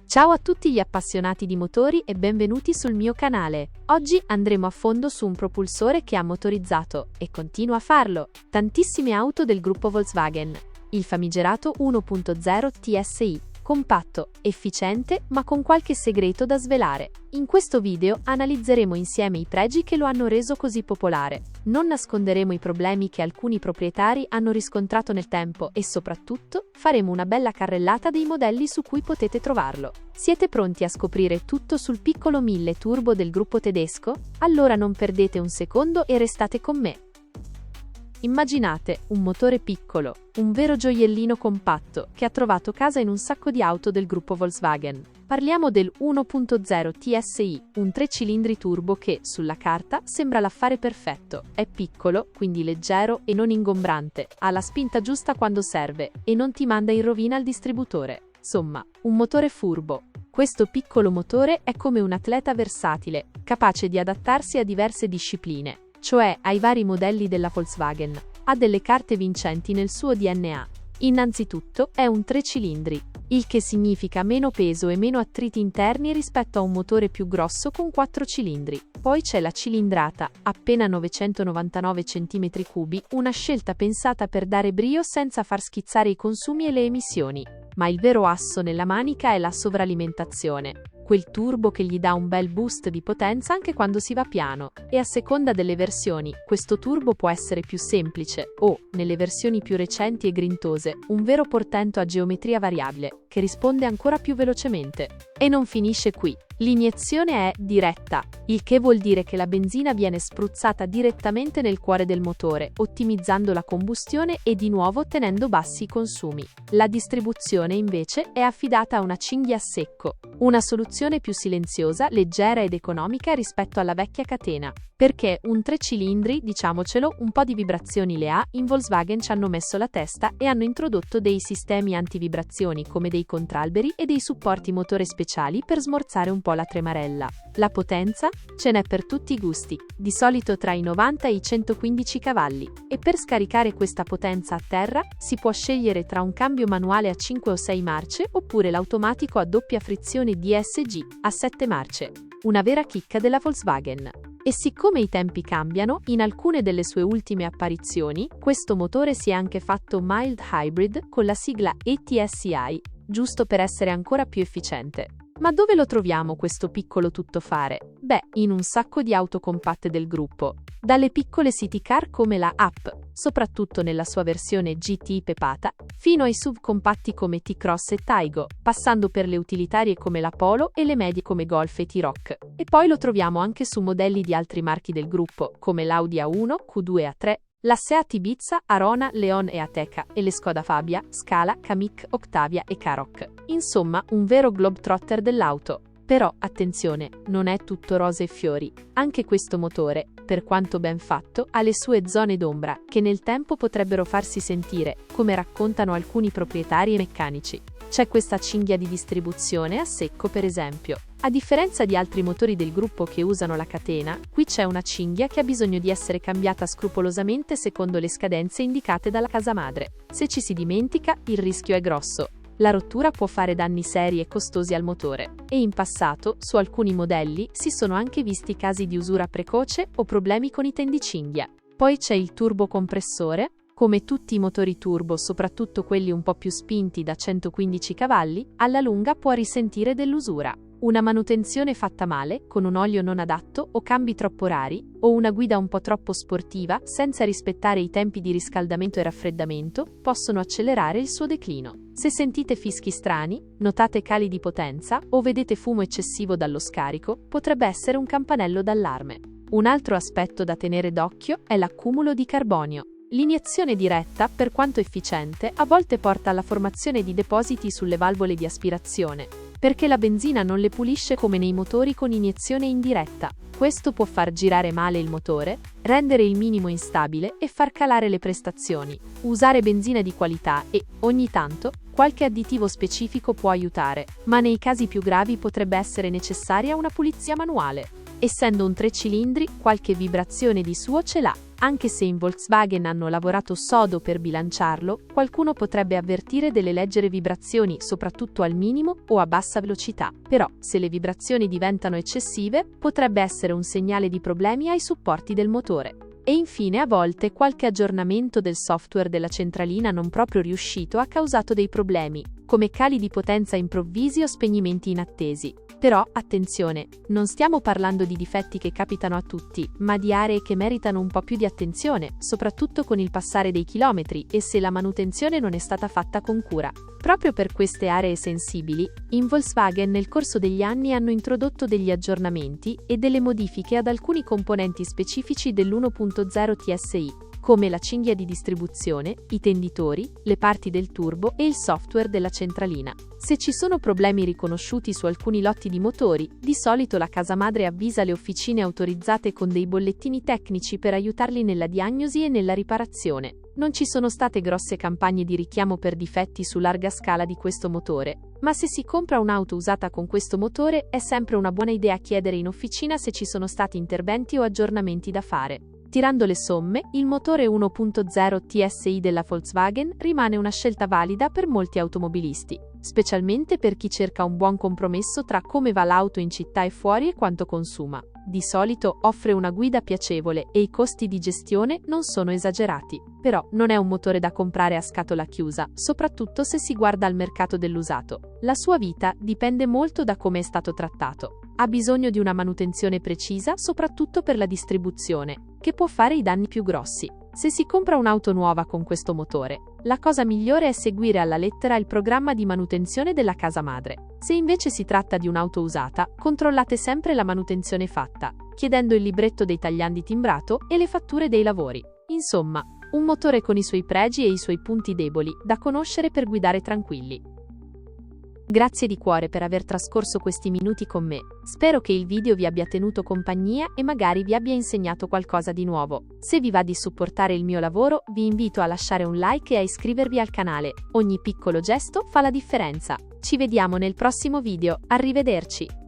Ciao a tutti gli appassionati di motori e benvenuti sul mio canale. Oggi andremo a fondo su un propulsore che ha motorizzato, e continua a farlo, tantissime auto del gruppo Volkswagen. Il famigerato 1.0 TSI, compatto, efficiente ma con qualche segreto da svelare. In questo video analizzeremo insieme i pregi che lo hanno reso così popolare. Non nasconderemo i problemi che alcuni proprietari hanno riscontrato nel tempo e soprattutto faremo una bella carrellata dei modelli su cui potete trovarlo. Siete pronti a scoprire tutto sul piccolo 1000 turbo del gruppo tedesco? Allora non perdete un secondo e restate con me. Immaginate un motore piccolo, un vero gioiellino compatto che ha trovato casa in un sacco di auto del gruppo Volkswagen. Parliamo del 1.0 TSI, un 3 cilindri turbo che, sulla carta, sembra l'affare perfetto. È piccolo, quindi leggero e non ingombrante, ha la spinta giusta quando serve e non ti manda in rovina al distributore. Insomma, un motore furbo. Questo piccolo motore è come un atleta versatile, capace di adattarsi a diverse discipline, cioè ai vari modelli della Volkswagen. Ha delle carte vincenti nel suo DNA. Innanzitutto è un 3 cilindri, il che significa meno peso e meno attriti interni rispetto a un motore più grosso con 4 cilindri. Poi c'è la cilindrata, appena 999 cm3, una scelta pensata per dare brio senza far schizzare i consumi e le emissioni. Ma il vero asso nella manica è la sovralimentazione. Quel turbo che gli dà un bel boost di potenza anche quando si va piano, e a seconda delle versioni, questo turbo può essere più semplice o, nelle versioni più recenti e grintose, un vero portento a geometria variabile, che risponde ancora più velocemente. E non finisce qui. L'iniezione è diretta, il che vuol dire che la benzina viene spruzzata direttamente nel cuore del motore, ottimizzando la combustione e di nuovo tenendo bassi i consumi. La distribuzione, invece, è affidata a una cinghia a secco, una soluzione più silenziosa, leggera ed economica rispetto alla vecchia catena. Perché un 3 cilindri, diciamocelo, un po' di vibrazioni le ha, in Volkswagen ci hanno messo la testa e hanno introdotto dei sistemi antivibrazioni come dei contralberi e dei supporti motore speciali per smorzare un po' la tremarella. La potenza? Ce n'è per tutti i gusti, di solito tra i 90 e i 115 cavalli. E per scaricare questa potenza a terra, si può scegliere tra un cambio manuale a 5 o 6 marce oppure l'automatico a doppia frizione DSG a 7 marce. Una vera chicca della Volkswagen. E siccome i tempi cambiano, in alcune delle sue ultime apparizioni, questo motore si è anche fatto mild hybrid con la sigla ETSI, giusto per essere ancora più efficiente. Ma dove lo troviamo questo piccolo tuttofare? Beh, in un sacco di auto compatte del gruppo. Dalle piccole city car come la Up, soprattutto nella sua versione GT pepata, fino ai SUV compatti come T-Cross e Taigo, passando per le utilitarie come la Polo e le medie come Golf e T-Roc. E poi lo troviamo anche su modelli di altri marchi del gruppo, come l'Audi A1, Q2 e A3, la Seat Ibiza, Arona, Leon e Ateca, e le Skoda Fabia, Scala, Kamiq, Octavia e Karoq. Insomma, un vero globetrotter dell'auto. Però, attenzione, non è tutto rose e fiori. Anche questo motore, per quanto ben fatto, ha le sue zone d'ombra, che nel tempo potrebbero farsi sentire, come raccontano alcuni proprietari e meccanici. C'è questa cinghia di distribuzione a secco, per esempio. A differenza di altri motori del gruppo che usano la catena, qui c'è una cinghia che ha bisogno di essere cambiata scrupolosamente secondo le scadenze indicate dalla casa madre. Se ci si dimentica, il rischio è grosso. La rottura può fare danni seri e costosi al motore, e in passato, su alcuni modelli, si sono anche visti casi di usura precoce o problemi con i tendicinghia. Poi c'è il turbocompressore. Come tutti i motori turbo, soprattutto quelli un po' più spinti da 115 cavalli, alla lunga può risentire dell'usura. Una manutenzione fatta male, con un olio non adatto o cambi troppo rari, o una guida un po' troppo sportiva, senza rispettare i tempi di riscaldamento e raffreddamento, possono accelerare il suo declino. Se sentite fischi strani, notate cali di potenza o vedete fumo eccessivo dallo scarico, potrebbe essere un campanello d'allarme. Un altro aspetto da tenere d'occhio è l'accumulo di carbonio. L'iniezione diretta, per quanto efficiente, a volte porta alla formazione di depositi sulle valvole di aspirazione, perché la benzina non le pulisce come nei motori con iniezione indiretta. Questo può far girare male il motore, rendere il minimo instabile e far calare le prestazioni. Usare benzina di qualità e, ogni tanto, qualche additivo specifico può aiutare, ma nei casi più gravi potrebbe essere necessaria una pulizia manuale. Essendo un 3 cilindri, qualche vibrazione di suo ce l'ha. Anche se in Volkswagen hanno lavorato sodo per bilanciarlo, qualcuno potrebbe avvertire delle leggere vibrazioni, soprattutto al minimo o a bassa velocità. Però, se le vibrazioni diventano eccessive, potrebbe essere un segnale di problemi ai supporti del motore. E infine a volte qualche aggiornamento del software della centralina non proprio riuscito ha causato dei problemi, come cali di potenza improvvisi o spegnimenti inattesi. Però, attenzione, non stiamo parlando di difetti che capitano a tutti, ma di aree che meritano un po' più di attenzione, soprattutto con il passare dei chilometri e se la manutenzione non è stata fatta con cura. Proprio per queste aree sensibili, in Volkswagen nel corso degli anni hanno introdotto degli aggiornamenti e delle modifiche ad alcuni componenti specifici dell'1.0 TSI, come la cinghia di distribuzione, i tenditori, le parti del turbo e il software della centralina. Se ci sono problemi riconosciuti su alcuni lotti di motori, di solito la casa madre avvisa le officine autorizzate con dei bollettini tecnici per aiutarli nella diagnosi e nella riparazione. Non ci sono state grosse campagne di richiamo per difetti su larga scala di questo motore, ma se si compra un'auto usata con questo motore è sempre una buona idea chiedere in officina se ci sono stati interventi o aggiornamenti da fare. Tirando le somme, il motore 1.0 TSI della Volkswagen rimane una scelta valida per molti automobilisti, specialmente per chi cerca un buon compromesso tra come va l'auto in città e fuori e quanto consuma. Di solito offre una guida piacevole e i costi di gestione non sono esagerati. Però non è un motore da comprare a scatola chiusa, soprattutto se si guarda al mercato dell'usato. La sua vita dipende molto da come è stato trattato. Ha bisogno di una manutenzione precisa, soprattutto per la distribuzione, che può fare i danni più grossi. Se si compra un'auto nuova con questo motore, la cosa migliore è seguire alla lettera il programma di manutenzione della casa madre. Se invece si tratta di un'auto usata, controllate sempre la manutenzione fatta, chiedendo il libretto dei tagliandi timbrato e le fatture dei lavori. Insomma, un motore con i suoi pregi e i suoi punti deboli, da conoscere per guidare tranquilli. Grazie di cuore per aver trascorso questi minuti con me. Spero che il video vi abbia tenuto compagnia e magari vi abbia insegnato qualcosa di nuovo. Se vi va di supportare il mio lavoro, vi invito a lasciare un like e a iscrivervi al canale. Ogni piccolo gesto fa la differenza. Ci vediamo nel prossimo video. Arrivederci!